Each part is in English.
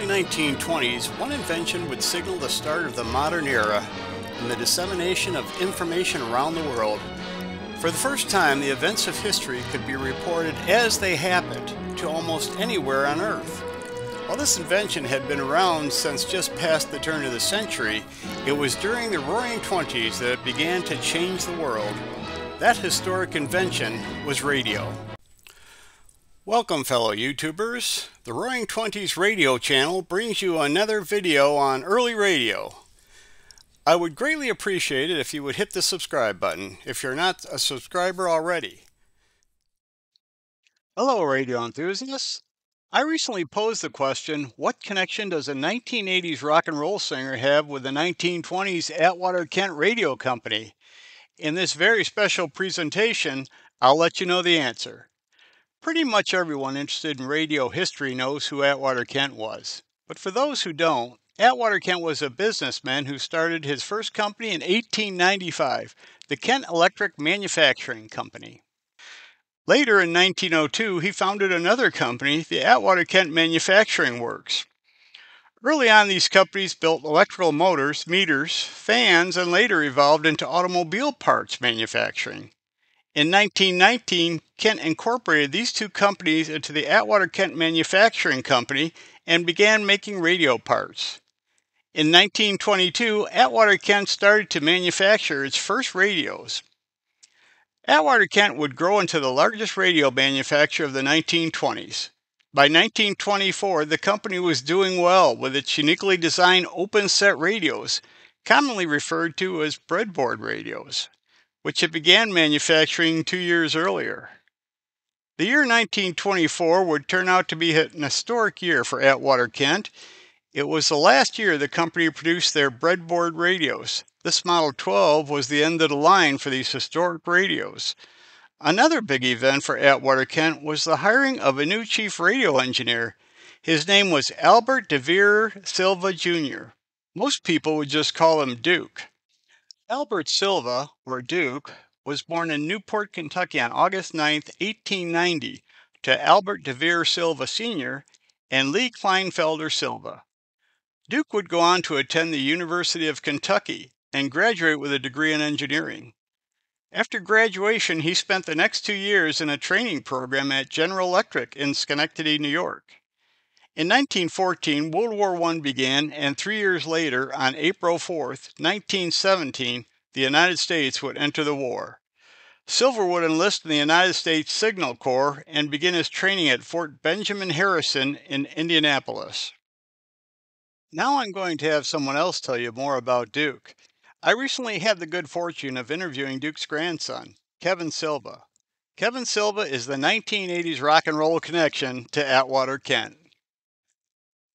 early 1920s, one invention would signal the start of the modern era and the dissemination of information around the world. For the first time, the events of history could be reported as they happened to almost anywhere on Earth. While this invention had been around since just past the turn of the century, it was during the Roaring Twenties that it began to change the world. That historic invention was radio. Welcome, fellow YouTubers. The Roaring Twenties radio channel brings you another video on early radio. I would greatly appreciate it if you would hit the subscribe button if you're not a subscriber already. Hello, radio enthusiasts. I recently posed the question, what connection does a 1980s rock and roll singer have with the 1920s Atwater Kent Radio Company? In this very special presentation, I'll let you know the answer. Pretty much everyone interested in radio history knows who Atwater Kent was. But for those who don't, Atwater Kent was a businessman who started his first company in 1895, the Kent Electric Manufacturing Company. Later in 1902, he founded another company, the Atwater Kent Manufacturing Works. Early on, these companies built electrical motors, meters, fans, and later evolved into automobile parts manufacturing. In 1919, Kent incorporated these two companies into the Atwater Kent Manufacturing Company and began making radio parts. In 1922, Atwater Kent started to manufacture its first radios. Atwater Kent would grow into the largest radio manufacturer of the 1920s. By 1924, the company was doing well with its uniquely designed open-set radios, commonly referred to as breadboard radios, which it began manufacturing 2 years earlier. The year 1924 would turn out to be an historic year for Atwater Kent. It was the last year the company produced their breadboard radios. This Model 12 was the end of the line for these historic radios. Another big event for Atwater Kent was the hiring of a new chief radio engineer. His name was Albert Devere Silva Jr. Most people would just call him Duke. Albert Silva, or Duke, was born in Newport, Kentucky on August 9, 1890, to Albert Devere Silva Sr. and Lee Kleinfelder Silva. Duke would go on to attend the University of Kentucky and graduate with a degree in engineering. After graduation, he spent the next 2 years in a training program at General Electric in Schenectady, New York. In 1914, World War I began, and 3 years later, on April 4, 1917, the United States would enter the war. Silva would enlist in the United States Signal Corps and begin his training at Fort Benjamin Harrison in Indianapolis. Now I'm going to have someone else tell you more about Duke. I recently had the good fortune of interviewing Duke's grandson, Kevin Silva. Kevin Silva is the 1980s rock and roll connection to Atwater Kent.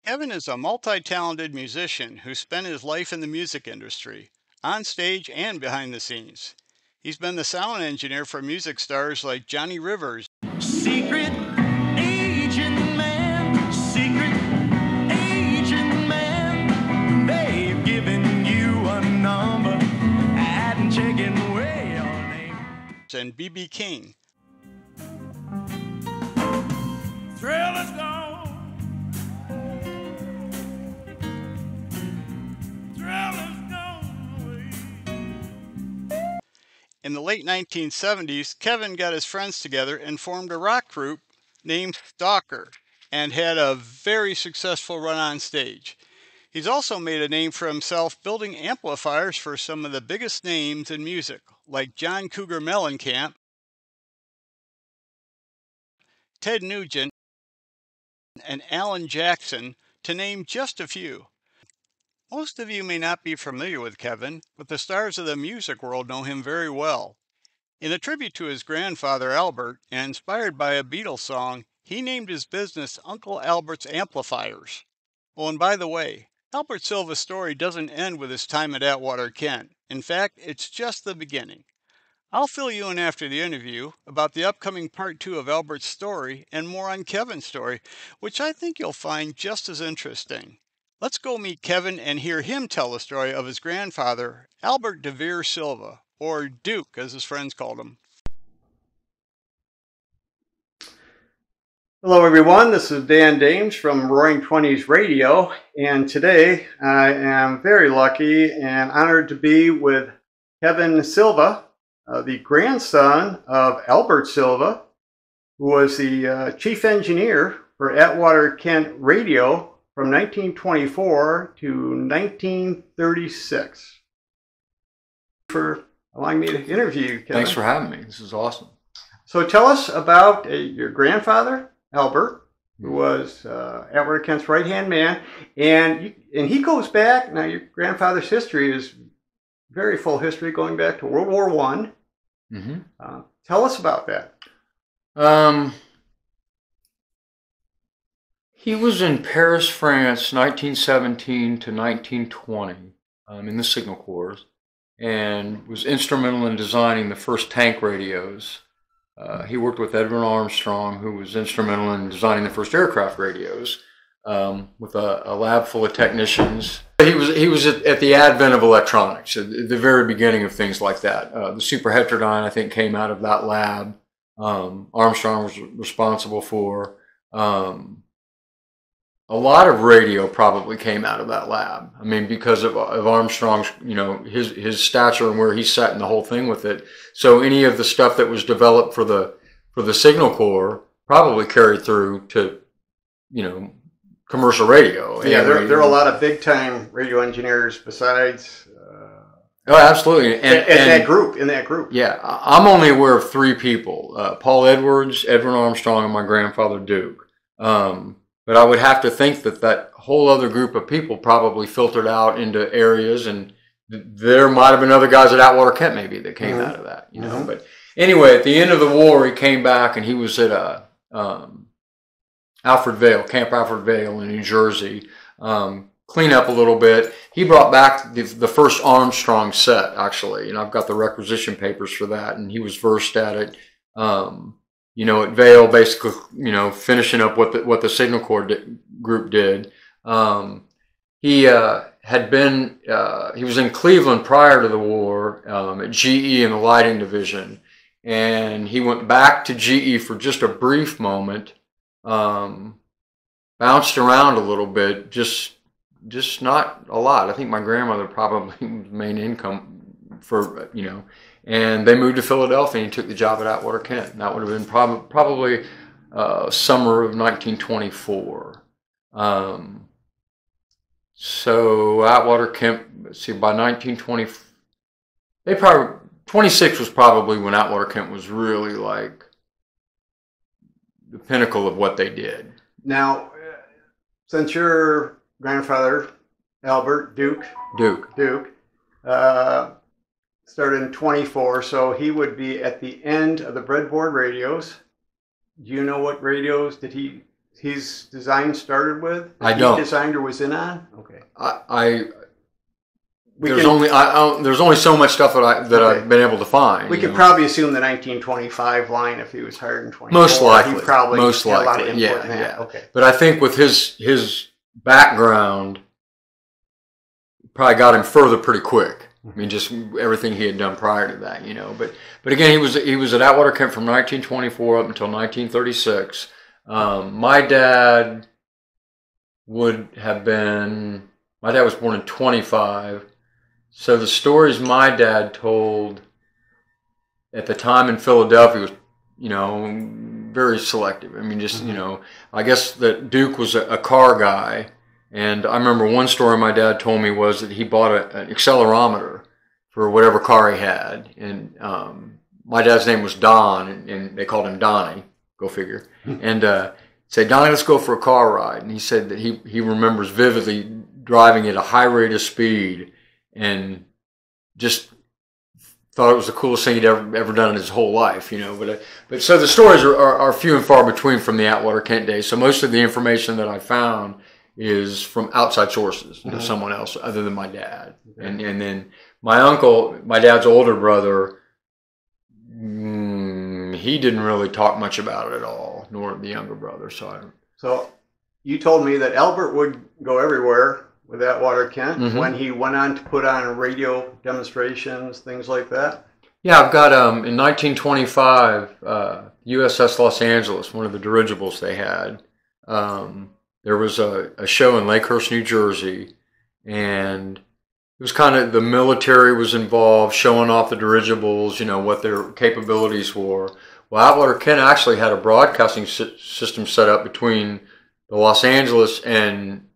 Kevin is a multi-talented musician who spent his life in the music industry, on stage and behind the scenes. He's been the sound engineer for music stars like Johnny Rivers, Secret agent man, secret agent man. They've given you a number and taken away your name. and B.B. King. Thrill is gone. Thrill is gone away. In the late 1970s, Kevin got his friends together and formed a rock group named Stalker and had a very successful run on stage. He's also made a name for himself building amplifiers for some of the biggest names in music, like John Cougar Mellencamp, Ted Nugent, and Alan Jackson, to name just a few. Most of you may not be familiar with Kevin, but the stars of the music world know him very well. In a tribute to his grandfather Albert, and inspired by a Beatles song, he named his business Uncle Albert's Amplifiers. Oh, and by the way, Albert Silva's story doesn't end with his time at Atwater Kent. In fact, it's just the beginning. I'll fill you in after the interview about the upcoming part 2 of Albert's story and more on Kevin's story, which I think you'll find just as interesting. Let's go meet Kevin and hear him tell the story of his grandfather, Albert Devere Silva, or Duke as his friends called him. Hello, everyone. This is Dan Dames from Roaring Twenties Radio, and today I am very lucky and honored to be with Kevin Silva, the grandson of Albert Silva, who was the chief engineer for Atwater Kent Radio from 1924 to 1936. For allowing me to interview you, Kevin. Thanks for having me. This is awesome. So tell us about your grandfather, Albert, who was Atwater Kent's right-hand man, and he goes back. Now, your grandfather's history is very full history, going back to World War I. Mm-hmm. Tell us about that. He was in Paris, France, 1917 to 1920, in the Signal Corps, and was instrumental in designing the first tank radios. He worked with Edwin Armstrong, who was instrumental in designing the first aircraft radios, with a lab full of technicians. He was at the advent of electronics, at the very beginning of things like that. The super heterodyne, I think, came out of that lab. Armstrong was responsible for. A lot of radio probably came out of that lab. I mean, because of Armstrong's, his stature and where he sat in the whole thing with it. So any of the stuff that was developed for the Signal Corps probably carried through to, commercial radio. Yeah, there are a lot of big time radio engineers besides. Oh, absolutely. And in that group. Yeah, I'm only aware of three people: Paul Edwards, Edwin Armstrong, and my grandfather Duke. But I would have to think that whole other group of people probably filtered out into areas, and there might have been other guys at Atwater Kent maybe that came out of that, Mm-hmm. But anyway, at the end of the war, he came back and he was at Camp Alfred Vale in New Jersey, clean up a little bit. He brought back the first Armstrong set, actually, and I've got the requisition papers for that, and he was versed at it. At Vale, basically, finishing up what the Signal Corps group did. He was in Cleveland prior to the war at GE in the lighting division, and he went back to GE for just a brief moment, bounced around a little bit, just not a lot. I think my grandmother probably was main income for, and they moved to Philadelphia and he took the job at Atwater Kent. And that would have been probably summer of 1924. So Atwater Kent, let's see, by 1920, 26 was probably when Atwater Kent was really like the pinnacle of what they did. Now, since your grandfather, Albert Duke, started in 24, so he would be at the end of the breadboard radios. Do you know what radios his design started with? I don't. He designed or was in on? Okay. There's only so much stuff that I've been able to find. We could probably assume the 1925 line if he was hired in 24. Most likely. He probably most had a lot of likely. input in that. Yeah. Okay. But I think with his background, probably got him further pretty quick. I mean, just everything he had done prior to that, But again, he was at Atwater Kent from 1924 up until 1936. My dad was born in 25. So the stories my dad told at the time in Philadelphia was, very selective. I mean, just, I guess that Duke was a car guy. And I remember one story my dad told me was that he bought an accelerometer for whatever car he had. And my dad's name was Don, and they called him Donnie, go figure. And said, Donnie, let's go for a car ride. And he said that he remembers vividly driving at a high rate of speed and just thought it was the coolest thing he'd ever done in his whole life, But so the stories are few and far between from the Atwater Kent days. So most of the information that I found is from outside sources, someone else other than my dad. Okay. And then my uncle, my dad's older brother, he didn't really talk much about it at all, nor the younger brother. So you told me that Albert would go everywhere with Atwater Kent when he went on to put on radio demonstrations, things like that. Yeah, I've got in 1925, USS Los Angeles, one of the dirigibles they had. There was a show in Lakehurst, New Jersey, and it was kind of the military was involved, showing off the dirigibles, what their capabilities were. Well, Atwater Kent actually had a broadcasting system set up between the Los Angeles and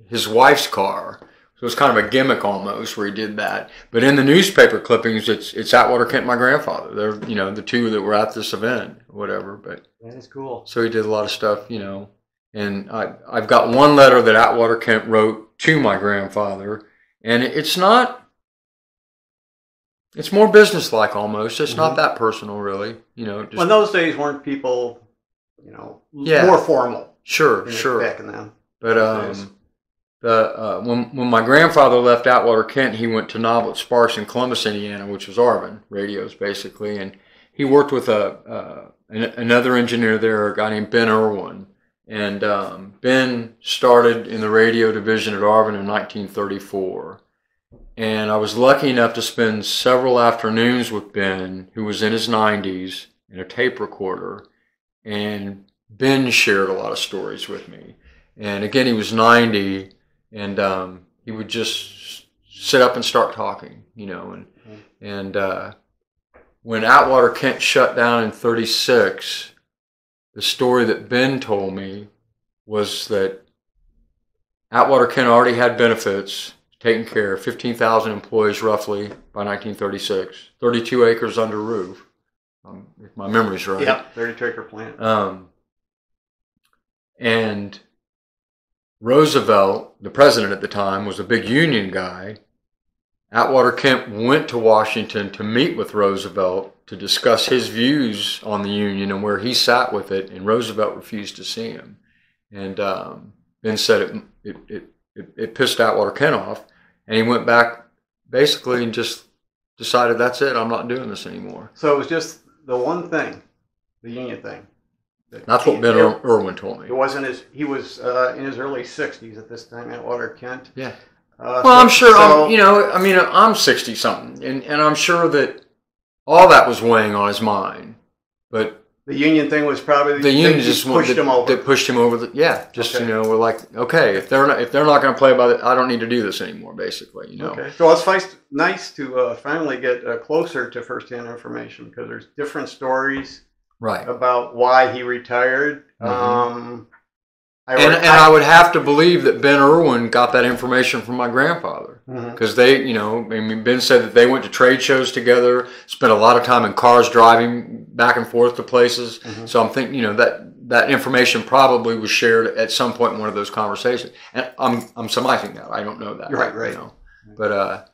his wife's car. So it was kind of a gimmick almost where he did that. But in the newspaper clippings, it's Atwater Kent, my grandfather. They're, the two that were at this event, or whatever. But that is cool. So he did a lot of stuff, And I've got one letter that Atwater Kent wrote to my grandfather. And it's more business-like almost. It's not that personal, really. Well, in those days, weren't people, more formal? Sure. Back in them. But when my grandfather left Atwater Kent, he went to Nobblet Sparks in Columbus, Indiana, which was Arvin Radios, basically. And he worked with another engineer there, a guy named Ben Irwin. And Ben started in the radio division at Arvin in 1934. And I was lucky enough to spend several afternoons with Ben, who was in his 90s, in a tape recorder. And Ben shared a lot of stories with me. And again, he was 90, and he would just sit up and start talking, And when Atwater Kent shut down in 36, the story that Ben told me was that Atwater Kent already had benefits taken care of, 15,000 employees roughly by 1936, 32 acres under roof, if my memory's right. Yep, 32-acre plant. And Roosevelt, the president at the time, was a big union guy. Atwater Kent went to Washington to meet with Roosevelt to discuss his views on the union and where he sat with it, and Roosevelt refused to see him. And Ben said it pissed Atwater Kent off, and he went back basically and just decided, that's it, I'm not doing this anymore. So it was just the one thing, the union thing. That's what Ben Irwin told me. It wasn't he was in his early 60s at this time, Atwater Kent. Yeah. I'm sure, I'm 60-something, and I'm sure that all that was weighing on his mind. But the union thing was probably the union just pushed him over. That pushed him over. We're like, okay, if they're not going to play by it, I don't need to do this anymore. Basically, Okay, so it's nice to finally get closer to firsthand information, because there's different stories, right, about why he retired. Mm-hmm. I would have to believe that Ben Irwin got that information from my grandfather, because Ben said that they went to trade shows together, spent a lot of time in cars driving back and forth to places. Mm-hmm. So I'm thinking, that information probably was shared at some point in one of those conversations. And I'm surmising that. I don't know that. Right. But I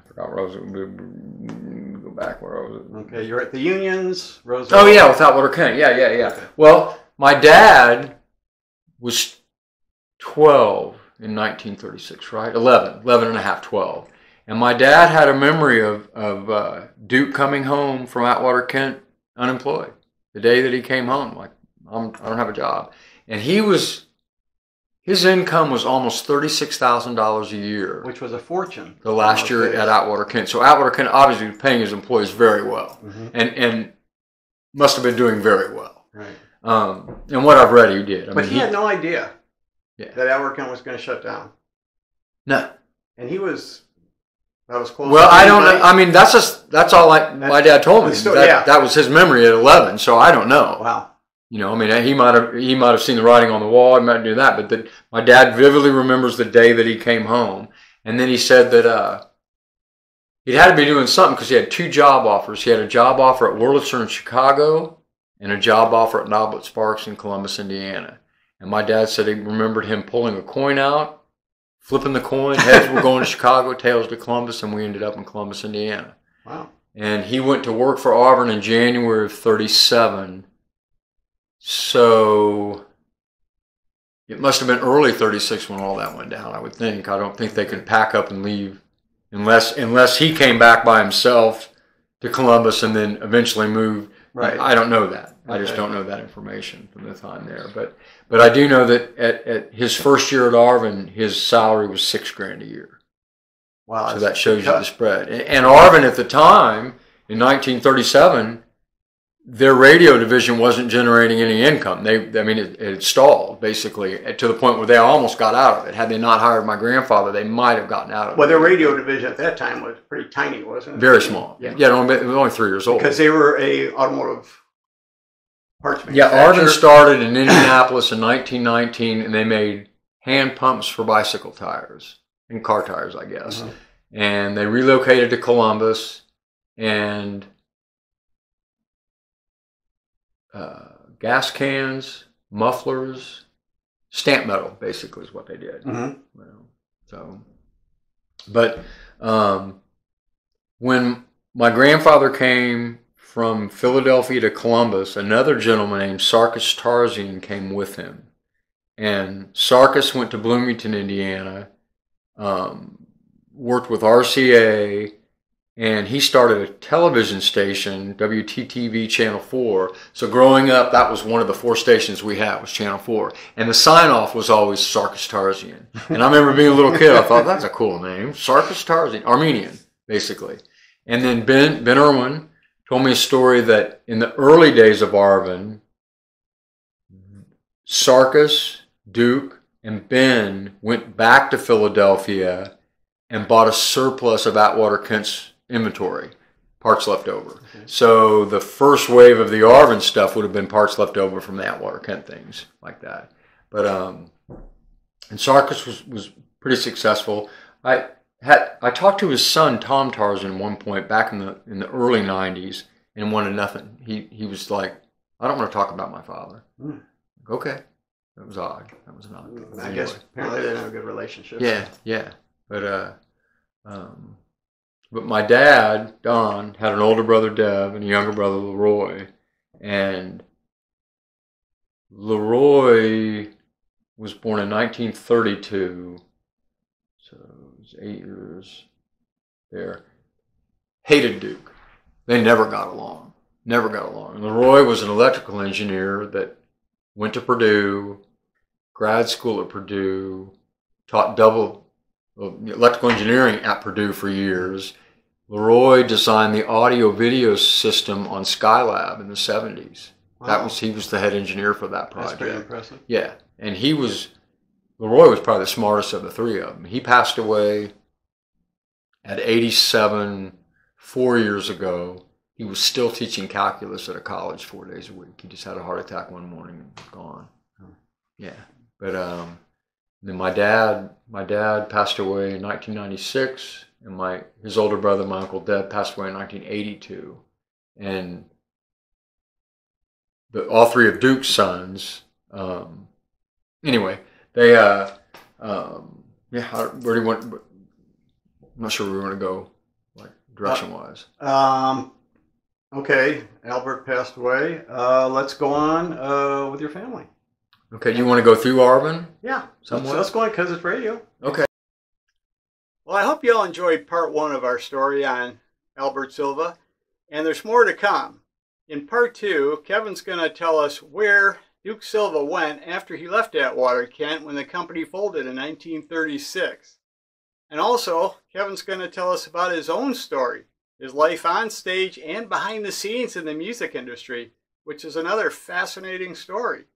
forgot where I was. Go back where I was. Okay, you're at the unions. Roosevelt. Oh yeah, with Atwater Kent. Yeah. Okay. Well, my dad was 12 in 1936, right? 11 and a half, 12. And my dad had a memory of Duke coming home from Atwater Kent unemployed. The day that he came home, like, I don't have a job. And his income was almost $36,000 a year. Which was a fortune. The last year at Atwater Kent. So Atwater Kent obviously was paying his employees very well. Mm-hmm. And must have been doing very well. Right. And what I've read, he did. But he had no idea that Atwater Kent was going to shut down. No. And he was... That was close. Well, I don't know. I mean, that's all my dad told me. That was his memory at 11, so I don't know. Wow. He might have seen the writing on the wall. He might do that, but my dad vividly remembers the day that he came home, and then he said that he'd had to be doing something because he had 2 job offers. He had a job offer at Wurlitzer in Chicago and a job offer at Nobblet Sparks in Columbus, Indiana. And my dad said he remembered him pulling a coin out, flipping the coin. Heads were going to Chicago, tails to Columbus, and we ended up in Columbus, Indiana. Wow. And he went to work for Arvin in January of 37. So it must have been early 36 when all that went down, I would think. I don't think they could pack up and leave unless he came back by himself to Columbus and then eventually moved. Right. I don't know that. I just don't know that information from the time there. But I do know that at his first year at Arvin, his salary was $6,000 a year. Wow. So that shows you the spread. And Arvin at the time, in 1937, their radio division wasn't generating any income. It had stalled, basically, to the point where they almost got out of it. Had they not hired my grandfather, they might have gotten out of it. Well, their radio division at that time was pretty tiny, wasn't it? Very small. Yeah, it was only 3 years old. because they were a automotive parts Yeah, manufacturer. Arvin started in Indianapolis in 1919, and they made hand pumps for bicycle tires and car tires, I guess. Mhm. And they relocated to Columbus, and gas cans, mufflers, stamp metal, basically, is what they did. Mhm. But when my grandfather came from Philadelphia to Columbus, another gentleman named Sarkis Tarzian came with him. And Sarkis went to Bloomington, Indiana, worked with RCA, and he started a television station, WTTV Channel 4. So growing up, that was one of the 4 stations we had, was Channel 4. And the sign-off was always Sarkis Tarzian. And I remember being a little kid, I thought, that's a cool name, Sarkis Tarzian, Armenian, basically. And then Ben Irwin told me a story that in the early days of Arvin, Sarkis, Duke, and Ben went back to Philadelphia and bought a surplus of Atwater Kent's inventory, parts left over. Okay. So the first wave of the Arvin stuff would have been parts left over from the Atwater Kent things like that. But and Sarkis was pretty successful. I talked to his son Tom Tarzan at one point back in the early 90s and wanted nothing. He was like, I don't want to talk about my father. Okay. That was odd. That was not. I guess apparently they didn't have a good relationship. Yeah. But my dad, Don, had an older brother, Dev, and a younger brother, Leroy. And Leroy was born in 1932, so it was 8 years there. Hated Duke. They never got along. And Leroy was an electrical engineer that went to Purdue, grad school at Purdue, taught electrical engineering at Purdue for years. Leroy designed the audio video system on Skylab in the 70s. Wow. He was the head engineer for that project. That's pretty impressive. Yeah, and Leroy was probably the smartest of the 3 of them. He passed away at 87 4 years ago. He was still teaching calculus at a college 4 days a week. He just had a heart attack one morning and was gone. Yeah, but then my dad passed away in 1996, and his older brother, my Uncle Deb, passed away in 1982. And all 3 of Duke's sons, anyway, they, where do you want, I'm not sure where we want to go, like, direction-wise. Okay, Albert passed away. Let's go on with your family. Okay, do you want to go through Arvin? Yeah, somewhat? So let's go on because it's radio. Okay. Well, I hope you all enjoyed part 1 of our story on Albert Silva, and there's more to come. In part 2, Kevin's going to tell us where Duke Silva went after he left Atwater Kent when the company folded in 1936. And also, Kevin's going to tell us about his own story, his life on stage and behind the scenes in the music industry, which is another fascinating story.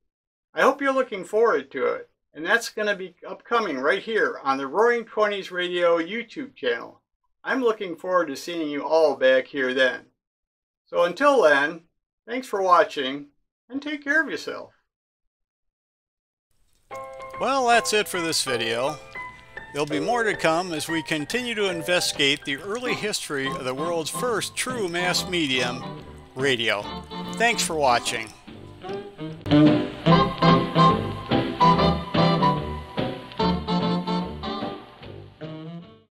I hope you're looking forward to it, and that's going to be upcoming right here on the Roaring Twenties Radio YouTube channel. I'm looking forward to seeing you all back here then. So until then, thanks for watching, and take care of yourself. Well, that's it for this video. There'll be more to come as we continue to investigate the early history of the world's first true mass medium, radio. Thanks for watching.